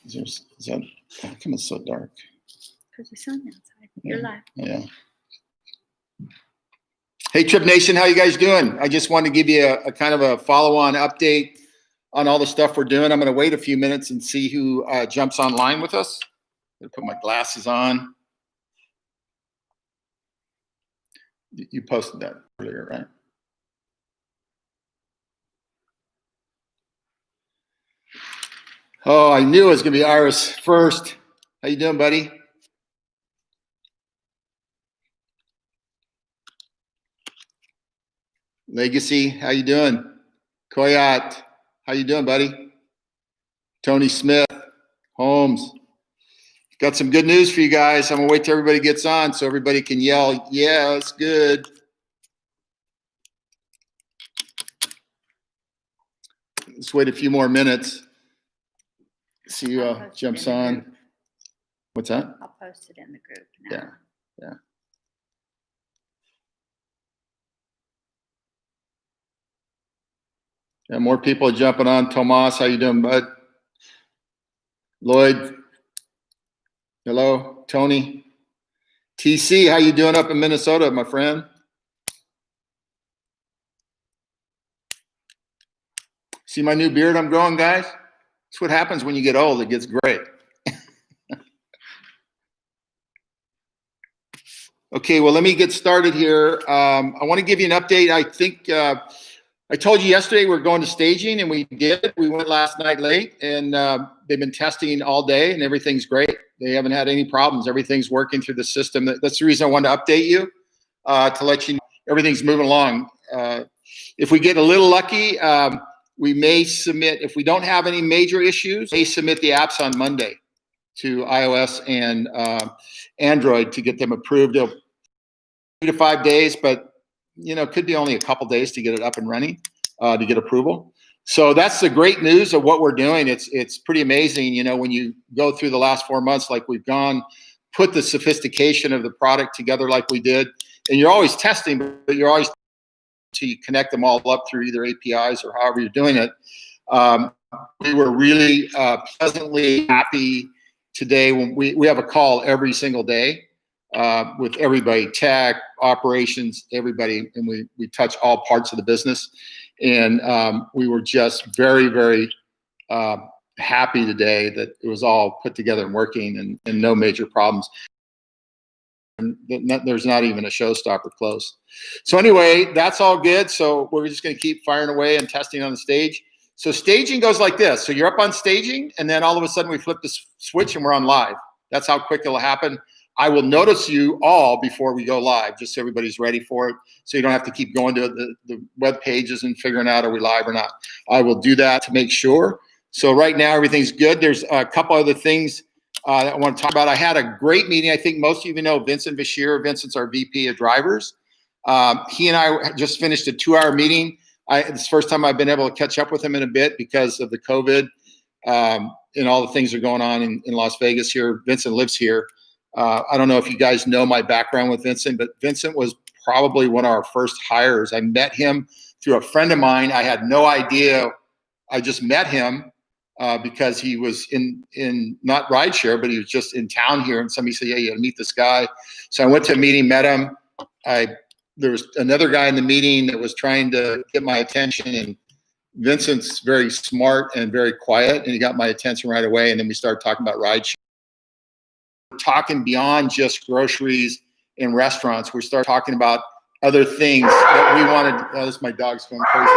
Is that, how come it's so dark? Because the sun outside. You're live. Yeah. Hey, Trip Nation, how you guys doing? I just wanted to give you a kind of a follow-on update on all the stuff we're doing. I'm going to wait a few minutes and see who jumps online with us. I'm going to put my glasses on. You posted that earlier, right? Oh, I knew it was going to be Iris first. How you doing, buddy? Legacy, how you doing? Koyat, how you doing, buddy? Tony Smith, Holmes. Got some good news for you guys. I'm gonna wait till everybody gets on so everybody can yell, yeah, it's good. Let's wait a few more minutes. See who jumps on. What's that? I'll post it in the group now. Yeah. Yeah, more people are jumping on. Tomas, how you doing, bud? Lloyd, hello. Tony, TC, how you doing up in Minnesota, my friend? See my new beard I'm growing, guys? That's what happens when you get old. It gets gray. Okay, well, let me get started here. I want to give you an update. I think I told you yesterday we're going to staging, and we did. We went last night late, and they've been testing all day, and everything's great. They haven't had any problems. Everything's working through the system. That's the reason I wanted to update you, to let you know everything's moving along. If we get a little lucky, we may submit, if we don't have any major issues, may submit the apps on Monday to iOS and Android to get them approved. It'll 3 to 5 days, but it could be only a couple days to get it up and running, to get approval. So that's the great news of what we're doing. It's pretty amazing, when you go through the last 4 months like we've gone, put the sophistication of the product together like we did, and you're always testing, but you're always to connect them all up through either APIs or however you're doing it. We were really pleasantly happy today when we have a call every single day with everybody, tech, operations, everybody, and we touch all parts of the business. And we were just very, very happy today that it was all put together and working and no major problems. And there's not even a showstopper close. So anyway, that's all good. So we're just going to keep firing away and testing on the stage. So staging goes like this. So you're up on staging, and then all of a sudden we flip the switch and we're on live. That's how quick it'll happen. I will notice you all before we go live, just so everybody's ready for it. So you don't have to keep going to the web pages and figuring out are we live or not. I will do that to make sure. So right now everything's good. There's a couple other things that I want to talk about. I had a great meeting. I think most of you know Vincent Bashir. Vincent's our VP of drivers. He and I just finished a 2-hour meeting. It's the first time I've been able to catch up with him in a bit because of the COVID and all the things that are going on in Las Vegas here. Vincent lives here. I don't know if you guys know my background with Vincent, but Vincent was probably one of our first hires. I met him through a friend of mine. I had no idea. I just met him because he was in not rideshare, but he was just in town here. And somebody said, yeah, you gotta meet this guy. So I went to a meeting, met him. There was another guy in the meeting that was trying to get my attention, and Vincent's very smart and very quiet, and he got my attention right away. And then we started talking about rideshare. We're talking beyond just groceries and restaurants. We started talking about other things that we wanted. Oh, this is my dog's going crazy.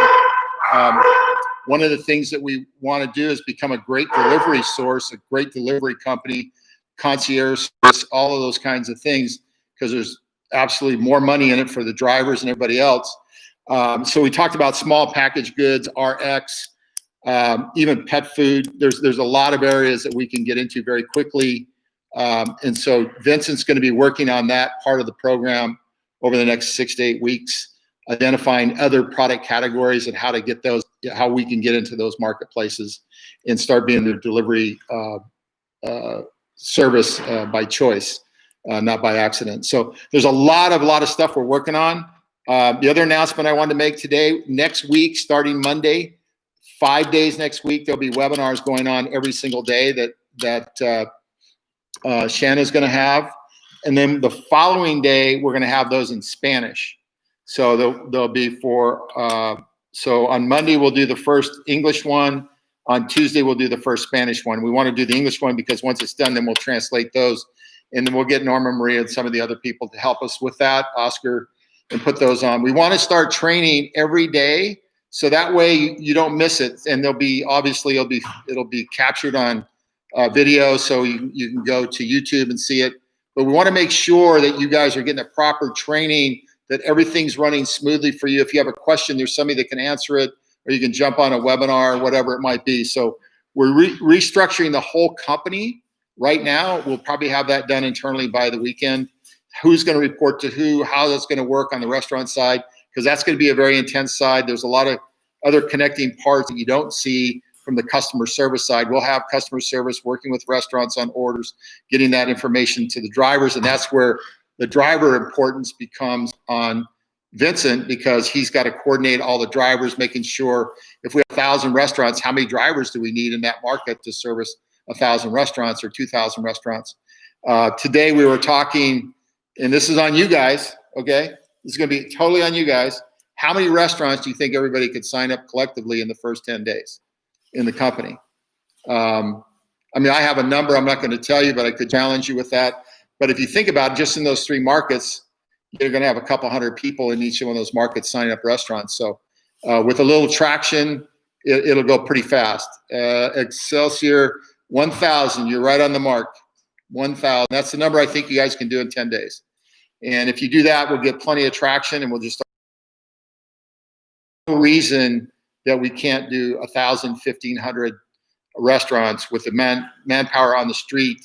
One of the things that we want to do is become a great delivery source, a great delivery company, concierge service, all of those kinds of things, because there's absolutely more money in it for the drivers and everybody else. So we talked about small packaged goods, RX, even pet food. There's a lot of areas that we can get into very quickly. And so Vincent's going to be working on that part of the program over the next 6 to 8 weeks, identifying other product categories and how to get those, how we can get into those marketplaces and start being the delivery service by choice, not by accident. So there's a lot of stuff we're working on. The other announcement I wanted to make today, next week, starting Monday, 5 days next week, there'll be webinars going on every single day that Shanna's going to have. And then the following day, we're going to have those in Spanish. So they'll be so on Monday, we'll do the first English one. On Tuesday, we'll do the first Spanish one. We want to do the English one because once it's done, then we'll translate those. And then we'll get Norma Maria and some of the other people to help us with that, Oscar, and put those on. We want to start training every day, so that way you don't miss it. And obviously it'll be captured on video, so you can go to YouTube and see it. But we want to make sure that you guys are getting the proper training, that everything's running smoothly for you. If you have a question, there's somebody that can answer it, or you can jump on a webinar or whatever it might be. So we're restructuring the whole company right now. We'll probably have that done internally by the weekend. Who's going to report to who, how that's going to work on the restaurant side, because that's going to be a very intense side. There's a lot of other connecting parts that you don't see from the customer service side. We'll have customer service working with restaurants on orders, getting that information to the drivers, and that's where the driver importance becomes on Vincent, because he's got to coordinate all the drivers, making sure if we have 1,000 restaurants, how many drivers do we need in that market to service 1,000 restaurants or 2,000 restaurants? Today we were talking, and this is on you guys, okay? This is going to be totally on you guys. How many restaurants do you think everybody could sign up collectively in the first 10 days in the company? I mean, I have a number I'm not going to tell you, but I could challenge you with that. But if you think about it, just in those 3 markets, you're going to have a couple hundred people in each one of those markets signing up restaurants. So with a little traction, it'll go pretty fast. Excelsior, 1,000, you're right on the mark. 1,000, that's the number I think you guys can do in 10 days. And if you do that, we'll get plenty of traction, and we'll just no reason that we can't do 1,000, 1,500 restaurants with the manpower on the street.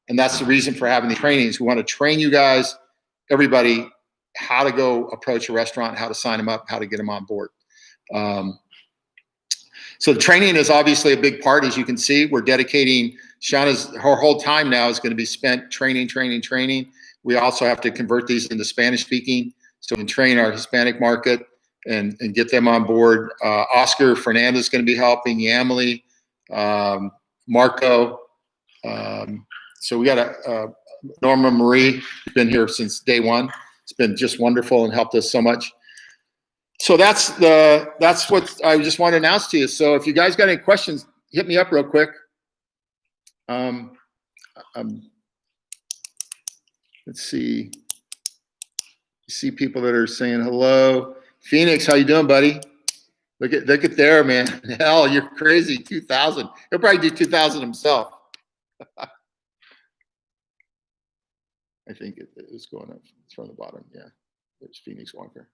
And that's the reason for having the trainings. We want to train you guys, everybody, how to go approach a restaurant, how to sign them up, how to get them on board. So the training is obviously a big part. As you can see, we're dedicating, her whole time now is going to be spent training. We also have to convert these into Spanish speaking, so we can train our Hispanic market and get them on board. Oscar Fernandez is going to be helping, Yamily, Marco. So we got Norma Marie, been here since day one. It's been just wonderful and helped us so much. So that's what I just want to announce to you. So if you guys got any questions, hit me up real quick. Let's see. You see people that are saying hello. Phoenix, how you doing, buddy? Look at there, man. Hell, you're crazy. 2,000. He'll probably do 2,000 himself. I think it is going up. It's from the bottom. Yeah, there's Phoenix Walker.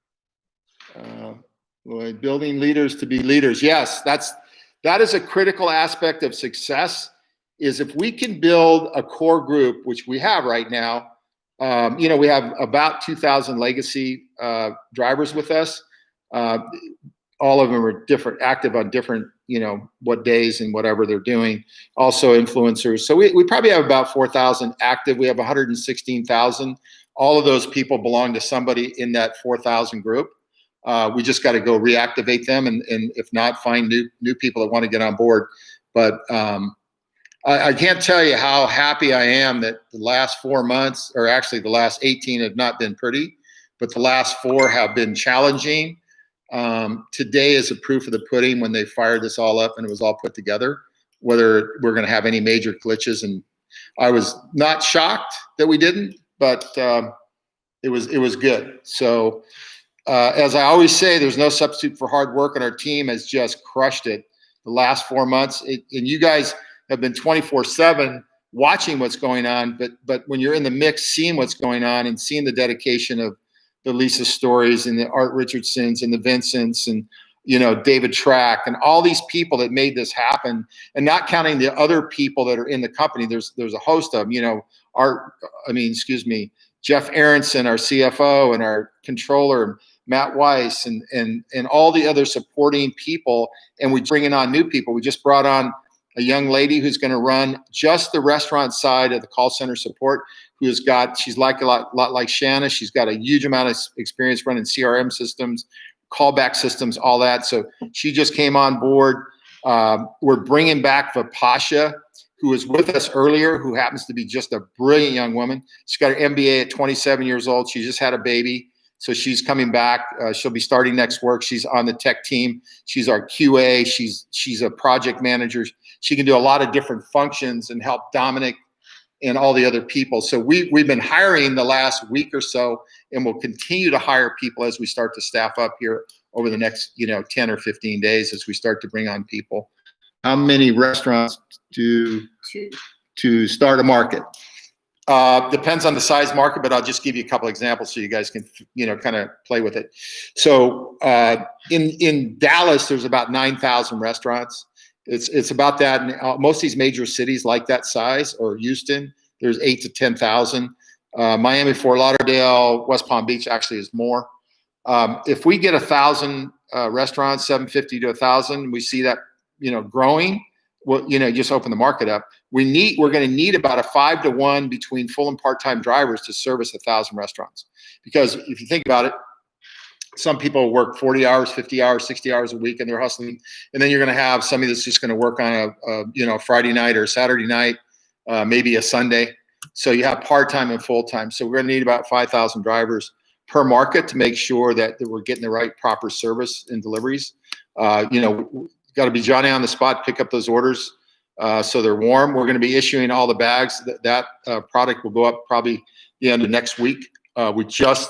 Building leaders to be leaders. Yes, that is a critical aspect of success. Is if we can build a core group, which we have right now. We have about 2,000 legacy drivers with us. All of them are active on different, what days and whatever they're doing. Also influencers. So we probably have about 4,000 active. We have 116,000. All of those people belong to somebody in that 4,000 group. We just got to go reactivate them, and if not, find new people that want to get on board. But I can't tell you how happy I am that the last 4 months, or actually the last 18, have not been pretty, but the last 4 have been challenging. Today is a proof of the pudding when they fired this all up and it was all put together, whether we're going to have any major glitches. And I was not shocked that we didn't, but it was good. So as I always say, there's no substitute for hard work, and our team has just crushed it the last 4 months. And you guys have been 24/7 watching what's going on, but when you're in the mix, seeing what's going on and seeing the dedication of the Lisa Stories and the Art Richardsons and the Vincents and David Track and all these people that made this happen, and not counting the other people that are in the company. There's a host of them, Jeff Aronson, our CFO, and our controller, Matt Weiss, and all the other supporting people. And we're bringing on new people. We just brought on a young lady who's going to run just the restaurant side of the call center support, she's like a lot like Shanna. She's got a huge amount of experience running CRM systems, callback systems, all that. So she just came on board. We're bringing back Vipasha who was with us earlier, who happens to be just a brilliant young woman. She's got her MBA at 27 years old. She just had a baby. So she's coming back. She'll be starting next work. She's on the tech team. She's our QA. She's a project manager. She can do a lot of different functions and help Dominic and all the other people. So we've been hiring the last week or so, and we'll continue to hire people as we start to staff up here over the next 10 or 15 days as we start to bring on people. How many restaurants to start a market? Depends on the size market, but I'll just give you a couple examples so you guys can, kind of play with it. So in Dallas, there's about 9,000 restaurants. It's about that. And most of these major cities like that size, or Houston, there's 8 to 10,000. Miami, Fort Lauderdale, West Palm Beach actually is more. If we get 1,000 restaurants, 750 to 1,000, we see that growing. Well, just open the market up. We're going to need about a 5-to-1 between full and part-time drivers to service 1,000 restaurants. Because if you think about it, some people work 40 hours, 50 hours, 60 hours a week, and they're hustling. And then you're going to have somebody that's just going to work on a Friday night or Saturday night, maybe a Sunday. So you have part-time and full-time. So we're going to need about 5,000 drivers per market to make sure that we're getting the right proper service and deliveries. Got to be Johnny on the spot, pick up those orders so they're warm. We're going to be issuing all the bags. That product will go up probably the end of next week. We just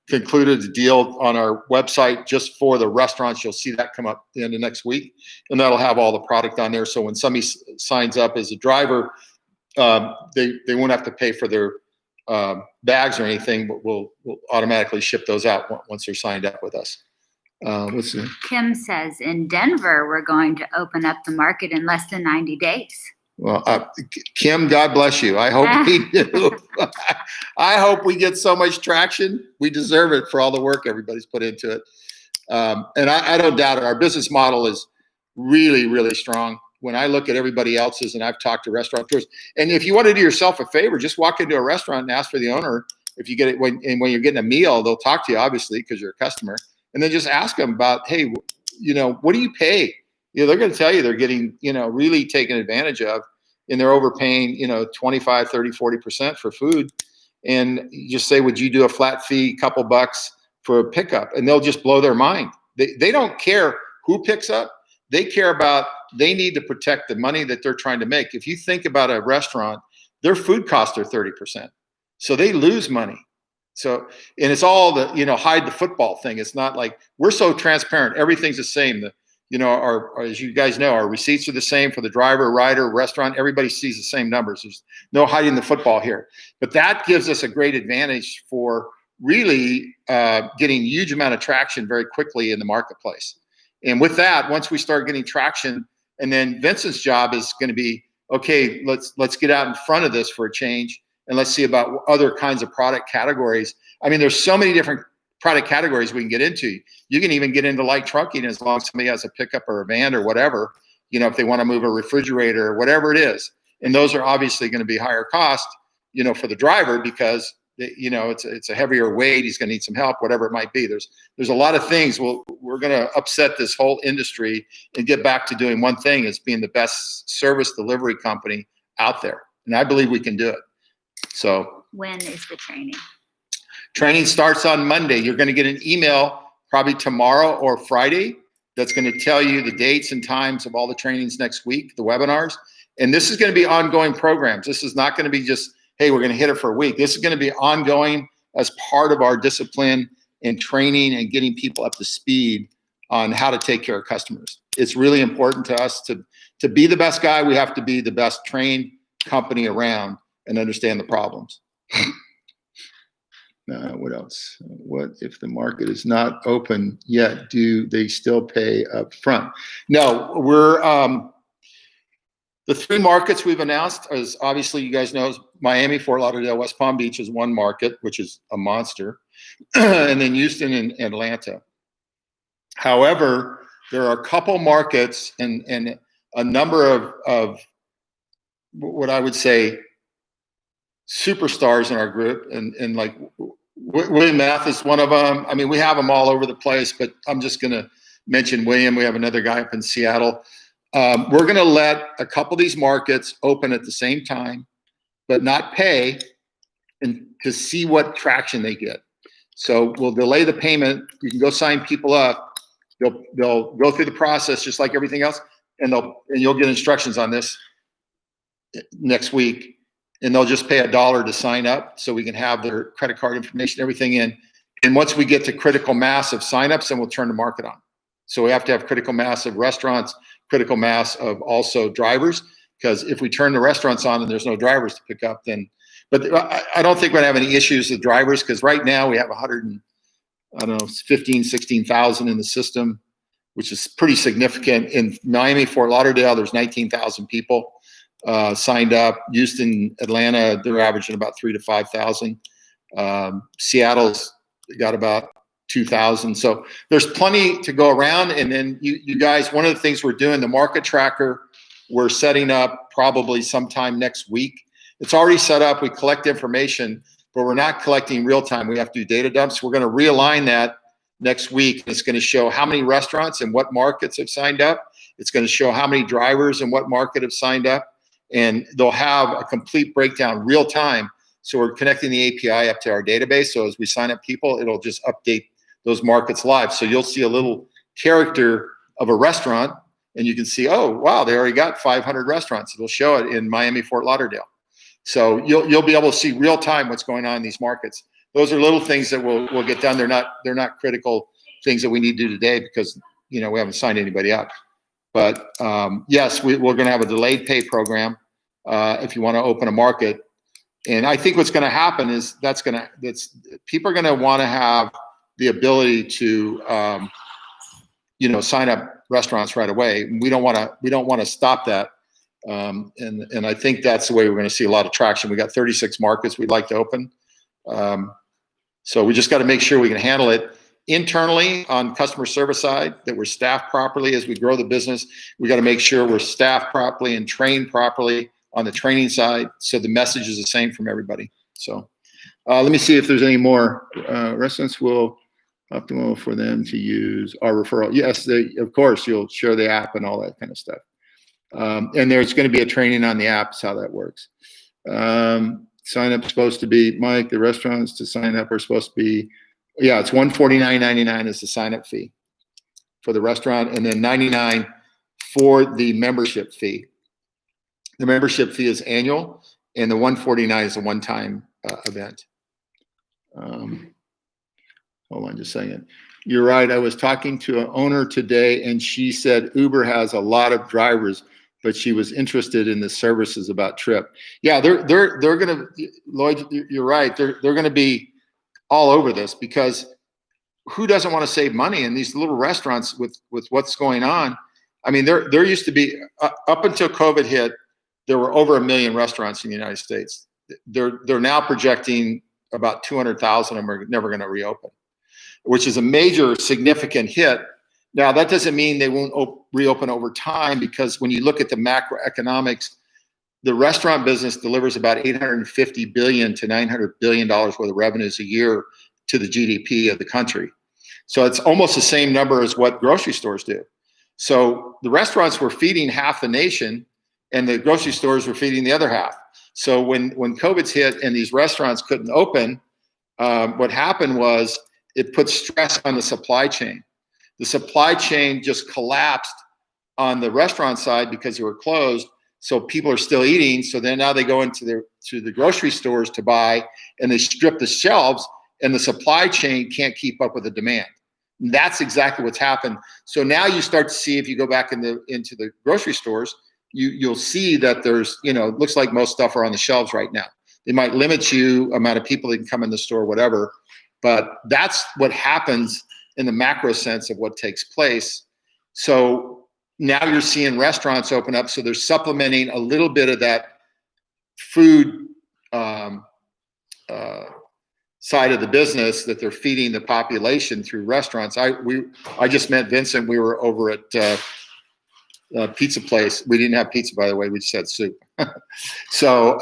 concluded the deal on our website just for the restaurants. You'll see that come up the end of next week, and that'll have all the product on there. So when somebody signs up as a driver, they won't have to pay for their bags or anything, but we'll automatically ship those out once they're signed up with us. What's the Kim says in Denver, we're going to open up the market in less than 90 days. Well, Kim, God bless you. I hope we do. I hope we get so much traction. We deserve it for all the work everybody's put into it. And I don't doubt it. Our business model is really, really strong. When I look at everybody else's, and I've talked to restaurateurs, and if you want to do yourself a favor, just walk into a restaurant and ask for the owner. If you get it when you're getting a meal, they'll talk to you, obviously, because you're a customer. And then just ask them about, hey, what do you pay? They're going to tell you they're getting, really taken advantage of, and they're overpaying, 25, 30, 40% for food. And you just say, would you do a flat fee, couple bucks for a pickup? And they'll just blow their mind. They don't care who picks up. They care about, they need to protect the money that they're trying to make. If you think about a restaurant, their food costs are 30%. So they lose money. So, and it's all the, hide the football thing. It's not like we're so transparent. Everything's the same. Our as you guys know, our receipts are the same for the driver, rider, restaurant. Everybody sees the same numbers. There's no hiding the football here. But that gives us a great advantage for really getting huge amount of traction very quickly in the marketplace. And with that, once we start getting traction, and then Vincent's job is going to be, okay, let's get out in front of this for a change. And let's see about other kinds of product categories. I mean, there's so many different product categories we can get into. You can even get into light trucking as long as somebody has a pickup or a van or whatever, if they want to move a refrigerator or whatever it is. And those are obviously going to be higher cost, for the driver because, it's a heavier weight. He's going to need some help, whatever it might be. There's a lot of things. We're going to upset this whole industry and get back to doing one thing, is being the best service delivery company out there. And I believe we can do it. So when is the training? Training starts on Monday. You're going to get an email probably tomorrow or Friday that's going to tell you the dates and times of all the trainings next week, the webinars. And this is going to be ongoing programs. This is not going to be just, hey, we're going to hit it for a week. This is going to be ongoing as part of our discipline and training and getting people up to speed on how to take care of customers. It's really important to us to be the best guy. We have to be the best trained company around and understand the problems. What else? What if the market is not open yet? Do they still pay up front? No, we're the 3 markets we've announced is, obviously you guys know, Miami, Fort Lauderdale, West Palm Beach is one market, which is a monster, and then Houston and Atlanta. However, there are a couple markets and a number of what I would say superstars in our group, and like William Mathis, one of them. I mean, we have them all over the place, but I'm just going to mention William. We have another guy up in Seattle. We're going to let a couple of these markets open at the same time, but not pay, and to see what traction they get. So we'll delay the payment. You can go sign people up. They'll go through the process just like everything else, and you'll get instructions on this next week. And they'll just pay $1 to sign up, so we can have their credit card information, everything in. And once we get to critical mass of signups, then we'll turn the market on. So we have to have critical mass of restaurants, critical mass of also drivers, because if we turn the restaurants on and there's no drivers to pick up, then, but I don't think we're gonna have any issues with drivers, because right now we have 16,000 in the system, which is pretty significant. In Miami, Fort Lauderdale, there's 19,000 people signed up. Houston, Atlanta, they're averaging about 3,000 to 5,000. Seattle's got about 2,000. So there's plenty to go around. And then you guys, one of the things we're doing, the market tracker, we're setting up probably sometime next week. It's already set up. We collect information, but we're not collecting real time. We have to do data dumps. We're going to realign that next week. It's going to show how many restaurants and what markets have signed up. It's going to show how many drivers and what market have signed up. And they'll have a complete breakdown real time. So we're connecting the API up to our database. So as we sign up people, it'll just update those markets live. So you'll see a little character of a restaurant, and you can see, oh, wow, they already got 500 restaurants. It'll show it in Miami, Fort Lauderdale. So you'll be able to see real time what's going on in these markets. Those are little things that we'll get done. They're not critical things that we need to do today, because we haven't signed anybody up. But yes, we're going to have a delayed pay program if you want to open a market. And I think what's going to happen is people are going to want to have the ability to sign up restaurants right away. We don't want to stop that. And I think that's the way we're going to see a lot of traction. We got 36 markets we'd like to open. So we just got to make sure we can handle it internally on customer service side, that we're staffed properly as we grow the business. We got to make sure we're staffed properly and trained properly on the training side, so the message is the same from everybody. So let me see if there's any more. Restaurants will optimal for them to use our referral. Yes, of course, you'll share the app and all that kind of stuff. And there's going to be a training on the apps, how that works. Sign up supposed to be, Mike, the restaurants to sign up are supposed to be, yeah, it's $149.99 is the sign up fee for the restaurant, and then $99 for the membership fee. The membership fee is annual, and the $149 is a one-time event. Hold on just a second. You're right. I was talking to an owner today, and she said Uber has a lot of drivers, but she was interested in the services about Trip. Yeah, they're gonna, Lloyd, you're right. They're gonna be all over this, because who doesn't want to save money in these little restaurants with what's going on? I mean, there used to be up until COVID hit, there were over 1 million restaurants in the United States. They're now projecting about 200,000 of them are never going to reopen, which is a major significant hit. Now, that doesn't mean they won't reopen over time, because when you look at the macroeconomics, the restaurant business delivers about $850 billion to $900 billion worth of revenues a year to the GDP of the country. So it's almost the same number as what grocery stores do. So the restaurants were feeding half the nation, and the grocery stores were feeding the other half. So when COVID's hit and these restaurants couldn't open, what happened was it put stress on the supply chain. The supply chain just collapsed on the restaurant side because they were closed. So people are still eating. So then now they go into the grocery stores to buy, and they strip the shelves, and the supply chain can't keep up with the demand. And that's exactly what's happened. So now you start to see, if you go back into the grocery stores, you'll see that there's, it looks like most stuff are on the shelves right now. They might limit you amount of people that can come in the store, whatever, but that's what happens in the macro sense of what takes place. So now you're seeing restaurants open up, so they're supplementing a little bit of that food side of the business that they're feeding the population through restaurants. I just met Vincent. We were over at pizza place. We didn't have pizza, by the way. We just had soup. So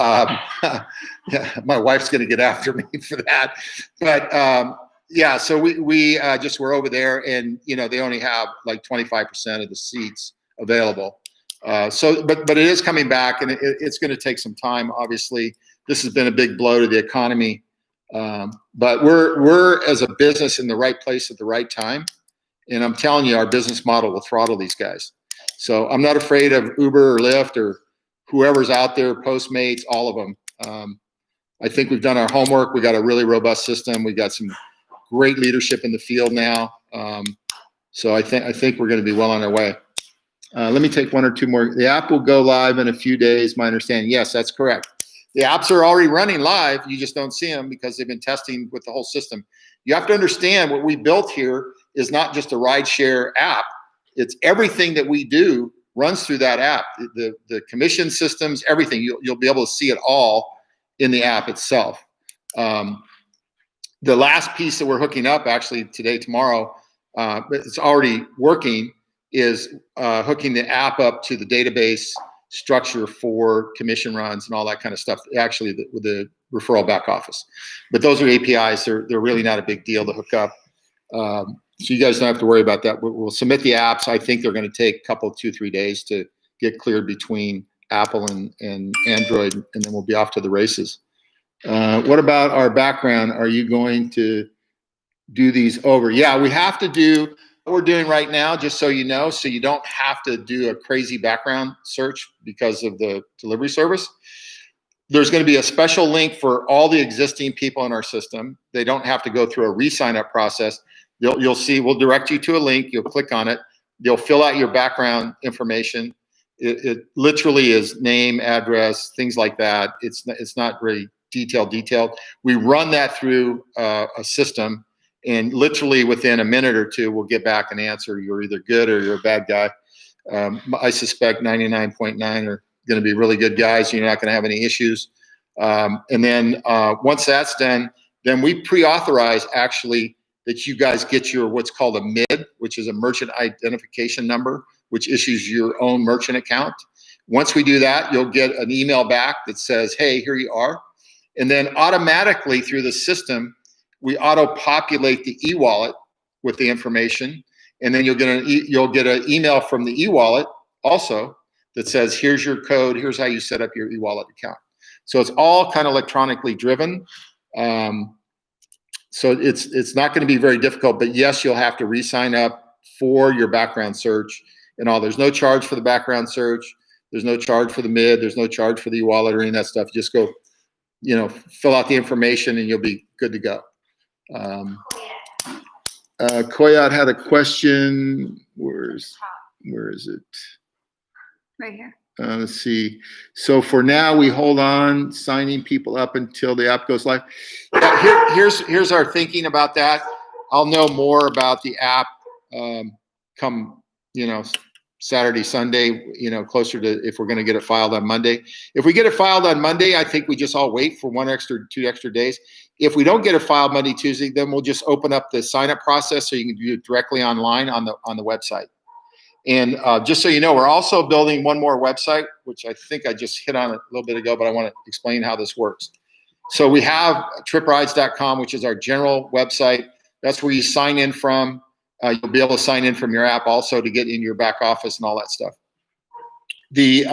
yeah, my wife's going to get after me for that. But yeah, so we just were over there, and they only have like 25% of the seats available. But it is coming back, and it's going to take some time. Obviously, this has been a big blow to the economy, but we're as a business in the right place at the right time. And I'm telling you, our business model will throttle these guys. So I'm not afraid of Uber or Lyft or whoever's out there, Postmates, all of them. I think we've done our homework. We got a really robust system. We got some great leadership in the field now. So I think we're going to be well on our way. Let me take one or two more. The app will go live in a few days, my understanding. Yes, that's correct. The apps are already running live. You just don't see them because they've been testing with the whole system. You have to understand what we built here is not just a rideshare app. It's everything that we do runs through that app. The commission systems, everything. You'll be able to see it all in the app itself. The last piece that we're hooking up actually today, tomorrow, but it's already working, is hooking the app up to the database structure for commission runs and all that kind of stuff, actually with the referral back office. But those are APIs. They're really not a big deal to hook up. So you guys don't have to worry about that. We'll submit the apps. I think they're going to take a couple, 2-3 days to get cleared between Apple and Android, and then we'll be off to the races. What about our background? Are you going to do these over? Yeah, we have to do what we're doing right now, just so you know, so you don't have to do a crazy background search because of the delivery service. There's going to be a special link for all the existing people in our system. They don't have to go through a re-sign up process. You'll see, we'll direct you to a link. You'll click on it. You'll fill out your background information. It literally is name, address, things like that. It's not very detailed. We run that through a system, and literally within a minute or two, we'll get back an answer. You're either good or you're a bad guy. I suspect 99.9 are going to be really good guys. You're not going to have any issues. And then once that's done, then we pre-authorize actually that you guys get your what's called a MID, which is a merchant identification number, which issues your own merchant account. Once we do that, you'll get an email back that says, hey, here you are. And then automatically through the system, we auto-populate the e-wallet with the information. And then you'll get an email from the e-wallet also that says, here's your code, here's how you set up your e-wallet account. So it's all kind of electronically driven. So it's not going to be very difficult, but yes, you'll have to re-sign up for your background search and all. There's no charge for the background search. There's no charge for the MID. There's no charge for the e-wallet or any of that stuff. Just go, fill out the information and you'll be good to go. Koyat had a question. Where is it? Right here. Let's see. So for now, we hold on signing people up until the app goes live. Yeah, here's our thinking about that. I'll know more about the app come Saturday, Sunday. Closer to if we're going to get it filed on Monday. If we get it filed on Monday, I think we just all wait for 2 extra days. If we don't get it filed Monday, Tuesday, then we'll just open up the sign up process so you can do it directly online on the website. And just so you know, we're also building one more website, which I think I just hit on a little bit ago, but I want to explain how this works. So we have triprides.com, which is our general website. That's where you sign in from. You'll be able to sign in from your app also to get in your back office and all that stuff. The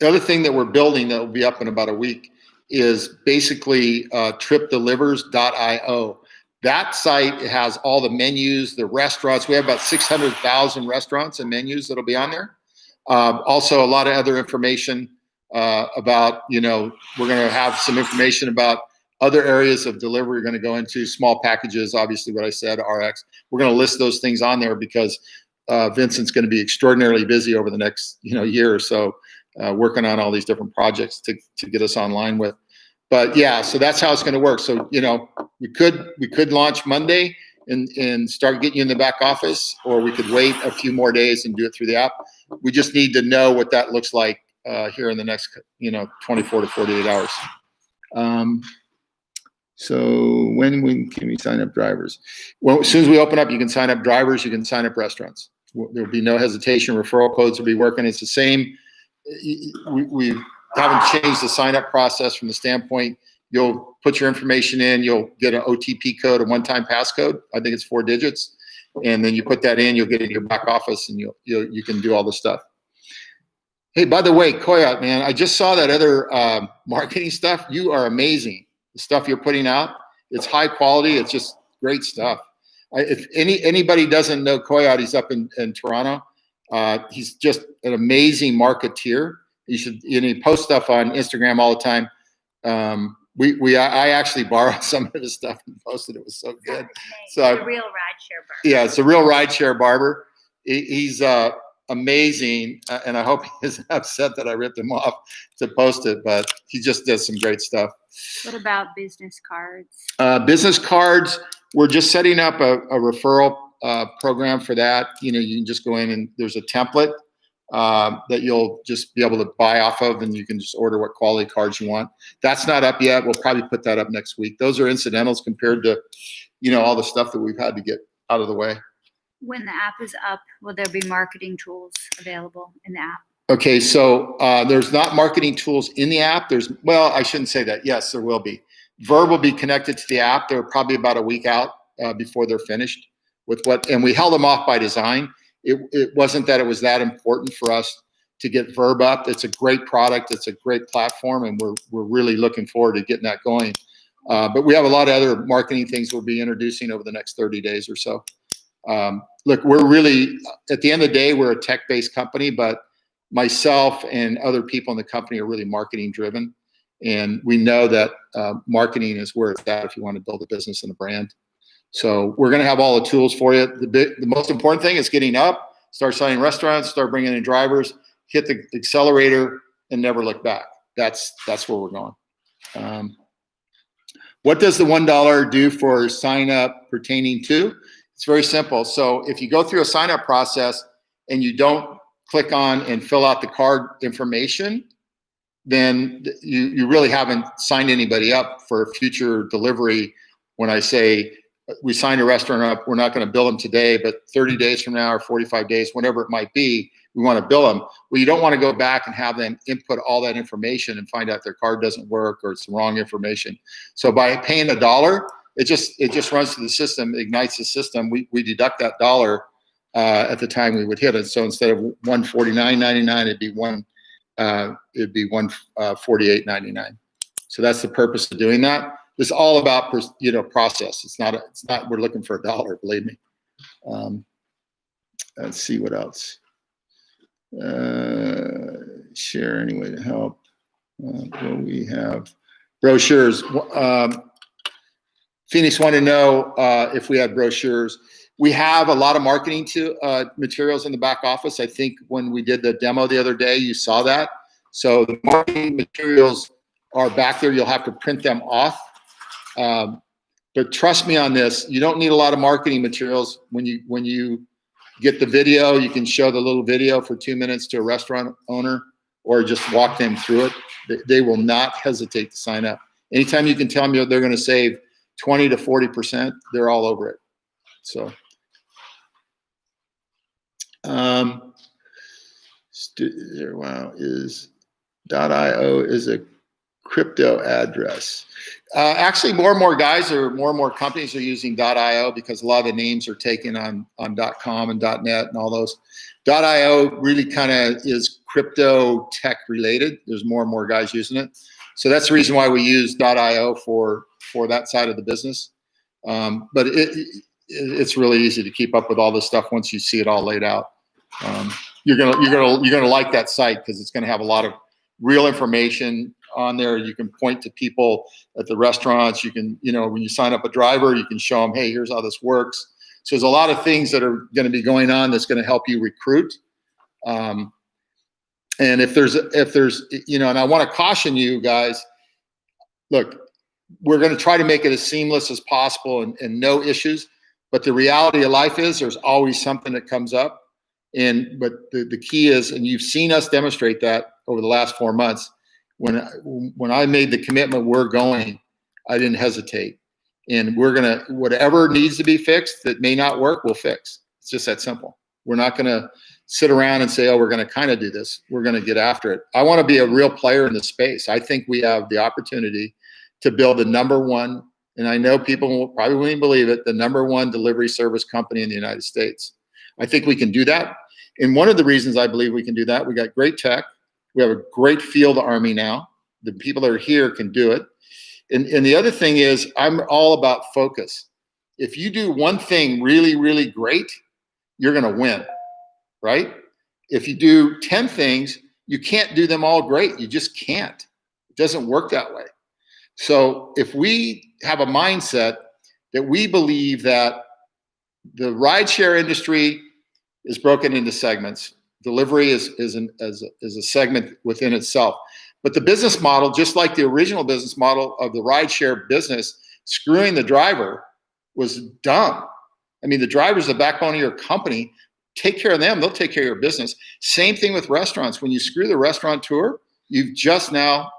other thing that we're building that will be up in about a week is basically tripdelivers.io. That site has all the menus, the restaurants. We have about 600,000 restaurants and menus that'll be on there. Also, a lot of other information about, we're going to have some information about other areas of delivery we're going to go into, small packages, obviously what I said, RX. We're going to list those things on there because Vincent's going to be extraordinarily busy over the next, year or so, working on all these different projects to get us online with. But yeah, so that's how it's going to work. So, we could launch Monday and start getting you in the back office, or we could wait a few more days and do it through the app. We just need to know what that looks like here in the next, 24 to 48 hours. So when can we sign up drivers? Well, as soon as we open up, you can sign up drivers, you can sign up restaurants. There'll be no hesitation. Referral codes will be working. It's the same. We haven't changed the sign-up process from the standpoint. You'll put your information in. You'll get an OTP code, a one-time passcode. I think it's 4 digits. and then you put that in, you'll get it in your back office, and you can do all the stuff. Hey, by the way, Koyat, man, I just saw that other marketing stuff. You are amazing. The stuff you're putting out, it's high quality. It's just great stuff. If anybody doesn't know Koyat, he's up in Toronto. He's just an amazing marketeer. You should, he posts stuff on Instagram all the time. I actually borrowed some of his stuff and posted. It was so good. So the real rideshare barber. Yeah, it's a real rideshare barber. He's amazing, and I hope he isn't upset that I ripped him off to post it. But he just does some great stuff. What about business cards? Business cards. We're just setting up a referral program for that. You can just go in and there's a template that you'll just be able to buy off of, and you can just order what quality cards you want. That's not up yet. We'll probably put that up next week. Those are incidentals compared to, all the stuff that we've had to get out of the way. When the app is up, will there be marketing tools available in the app? Okay, so there's not marketing tools in the app. I shouldn't say that. Yes, there will be. Verb will be connected to the app. They're probably about a week out before they're finished with and we held them off by design. It wasn't that it was that important for us to get Verb up. It's a great product. It's a great platform, and we're really looking forward to getting that going. But we have a lot of other marketing things we'll be introducing over the next 30 days or so. Look, we're really, at the end of the day, we're a tech-based company, but myself and other people in the company are really marketing driven. And we know that marketing is where it's at if you want to build a business and a brand. So we're going to have all the tools for you. The most important thing is getting up, start signing restaurants, start bringing in drivers, hit the accelerator, and never look back. That's where we're going. What does the $1 do for sign up pertaining to? It's very simple. So if you go through a sign up process and you don't click on and fill out the card information, then you really haven't signed anybody up for future delivery. When I say we signed a restaurant up, we're not going to bill them today, but 30 days from now or 45 days, whatever it might be, we want to bill them. Well, you don't want to go back and have them input all that information and find out their card doesn't work or it's the wrong information. So by paying $1, it just runs through the system, ignites the system. We deduct that dollar at the time we would hit it. So instead of $149.99, it'd be $148.99. So that's the purpose of doing that. It's all about process. It's not we're looking for $1, believe me. Let's see what else. Share any way to help. We have brochures. Phoenix wanted to know if we had brochures. We have a lot of marketing materials in the back office. I think when we did the demo the other day, you saw that. So the marketing materials are back there. You'll have to print them off. But trust me on this, you don't need a lot of marketing materials. When you get the video, you can show the little video for 2 minutes to a restaurant owner or just walk them through it. They will not hesitate to sign up. Anytime you can tell them they're going to save 20 to 40%, they're all over it. So, wow, .io is a crypto address. Actually, more and more companies are using .io because a lot of the names are taken on .com and .net and all those. .io really kind of is crypto tech related. There's more and more guys using it. So that's the reason why we use .io for that side of the business. But it's really easy to keep up with all this stuff once you see it all laid out. You're gonna like that site because it's gonna have a lot of real information on there. You can point to people at the restaurants. You can, when you sign up a driver, you can show them, hey, here's how this works. So there's a lot of things that are going to be going on that's going to help you recruit. And if there's, and I want to caution you guys, look, we're going to try to make it as seamless as possible and no issues. But the reality of life is there's always something that comes up. But the key is, and you've seen us demonstrate that over the last 4 months, when I made the commitment we're going, I didn't hesitate. And we're going to, whatever needs to be fixed that may not work, we'll fix. It's just that simple. We're not going to sit around and say, oh, we're going to kind of do this. We're going to get after it. I want to be a real player in the space. I think we have the opportunity to build the #1 and I know people will probably won't believe it, the #1 delivery service company in the United States. I think we can do that. And one of the reasons I believe we can do that, we got great tech. We have a great field army now. The people that are here can do it. And the other thing is, I'm all about focus. If you do one thing really, really great, you're going to win, right? If you do 10 things, you can't do them all great. You just can't. It doesn't work that way. So if we have a mindset that we believe that the rideshare industry is broken into segments, delivery is a segment within itself. But the business model, just like the original business model of the rideshare business, screwing the driver was dumb. I mean, the driver's the backbone of your company. Take care of them, they'll take care of your business. Same thing with restaurants. When you screw the restaurateur, you've just now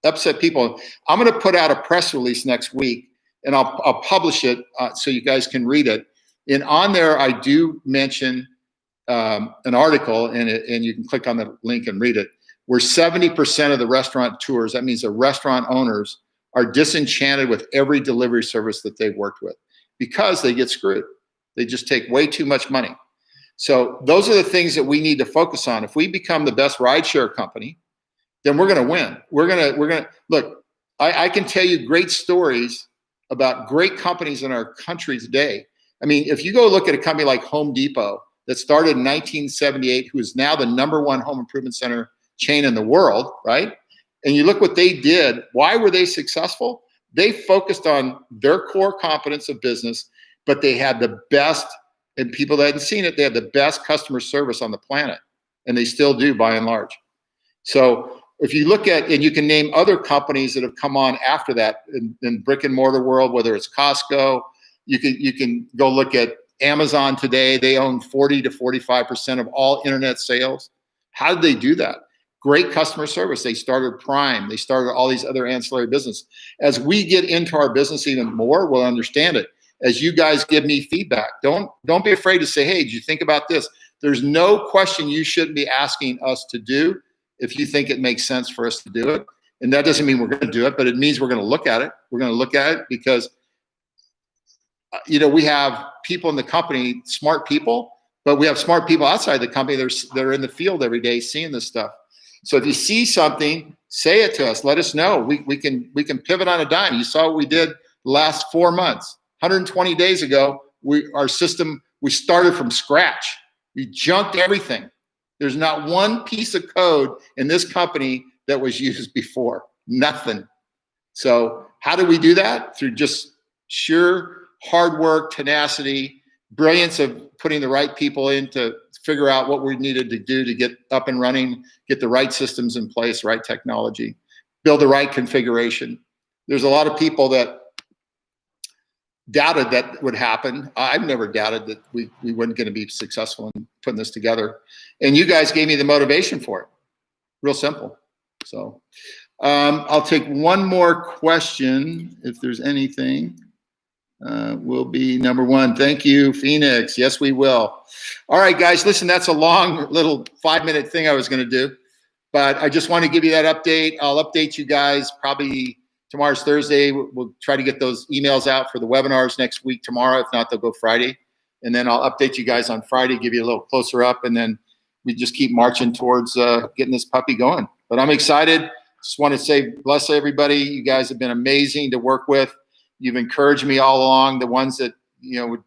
upset people. I'm going to put out a press release next week, and I'll publish it so you guys can read it. And on there, I do mention an article, and you can click on the link and read it, where 70% of the restaurateurs, that means the restaurant owners, are disenchanted with every delivery service that they've worked with because they get screwed. They just take way too much money. So those are the things that we need to focus on. If we become the best rideshare company, then we're going to win. We're going to look. I can tell you great stories about great companies in our country today. I mean, if you go look at a company like Home Depot that started in 1978, who is now the #1 home improvement center chain in the world, right? And you look what they did. Why were they successful? They focused on their core competence of business, but they had the best, and people that hadn't seen it, they had the best customer service on the planet, and they still do by and large. So if you look at, and you can name other companies that have come on after that in brick and mortar world, whether it's Costco, you can go look at Amazon today. They own 40 to 45% of all internet sales. How did they do that? Great customer service. They started Prime. They started all these other ancillary business. As we get into our business even more, we'll understand it. As you guys give me feedback, don't be afraid to say, hey, did you think about this? There's no question you shouldn't be asking us to do if you think it makes sense for us to do it. And that doesn't mean we're going to do it, but it means we're going to look at it. We're going to look at it because, we have people in the company, smart people, but we have smart people outside the company that are in the field every day seeing this stuff. So if you see something, say it to us. Let us know. We can pivot on a dime. You saw what we did the last 4 months. 120 days ago, our system, we started from scratch. We junked everything. There's not one piece of code in this company that was used before. Nothing. So how do we do that? Through just sheer hard work, tenacity, brilliance of putting the right people in to figure out what we needed to do to get up and running, get the right systems in place, right technology, build the right configuration. There's a lot of people that doubted that would happen. I've never doubted that we weren't going to be successful in putting this together. And you guys gave me the motivation for it. Real simple. So I'll take one more question if there's anything. Will be #1. Thank you, Phoenix. Yes, we will. All right, guys, listen, that's a long little 5-minute thing I was going to do, but I just want to give you that update. I'll update you guys probably tomorrow's Thursday. We'll try to get those emails out for the webinars next week tomorrow. If not, they'll go Friday. And then I'll update you guys on Friday, give you a little closer up, and then we just keep marching towards getting this puppy going. But I'm excited. Just want to say bless everybody. You guys have been amazing to work with. You've encouraged me all along. The ones that would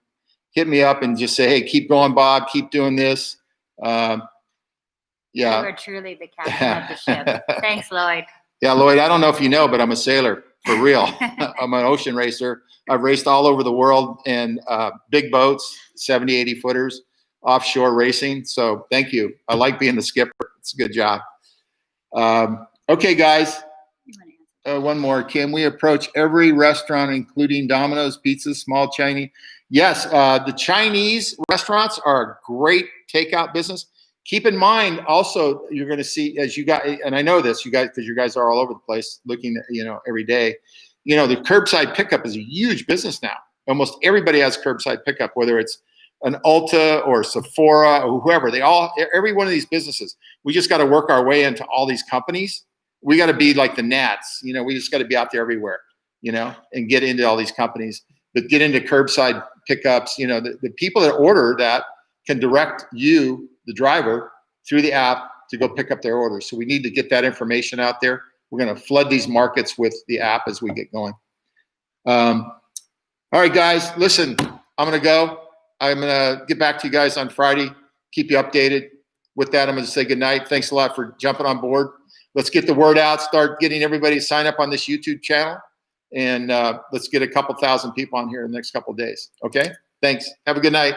hit me up and just say, "Hey, keep going, Bob. Keep doing this." Yeah, you are truly the captain of the ship. Thanks, Lloyd. Yeah, Lloyd. I don't know if you know, but I'm a sailor for real. I'm an ocean racer. I've raced all over the world in big boats, 70, 80 footers, offshore racing. So thank you. I like being the skipper. It's a good job. Okay, guys. One more. Can we approach every restaurant, including Domino's, Pizza, small Chinese? Yes, the Chinese restaurants are a great takeout business. Keep in mind, also, you're going to see, as you guys, and I know this, you guys, because you guys are all over the place looking at, every day. The curbside pickup is a huge business now. Almost everybody has curbside pickup, whether it's an Ulta or Sephora or whoever. Every one of these businesses. We just got to work our way into all these companies. We got to be like the gnats. We just got to be out there everywhere. and get into all these companies, but get into curbside pickups. The people that order that can direct you, the driver, through the app to go pick up their orders. So we need to get that information out there. We're going to flood these markets with the app as we get going. All right, guys, listen, I'm going to go. I'm going to get back to you guys on Friday, keep you updated. With that, I'm going to say good night. Thanks a lot for jumping on board. Let's get the word out, start getting everybody to sign up on this YouTube channel, and let's get a couple thousand people on here in the next couple of days. Okay? Thanks. Have a good night.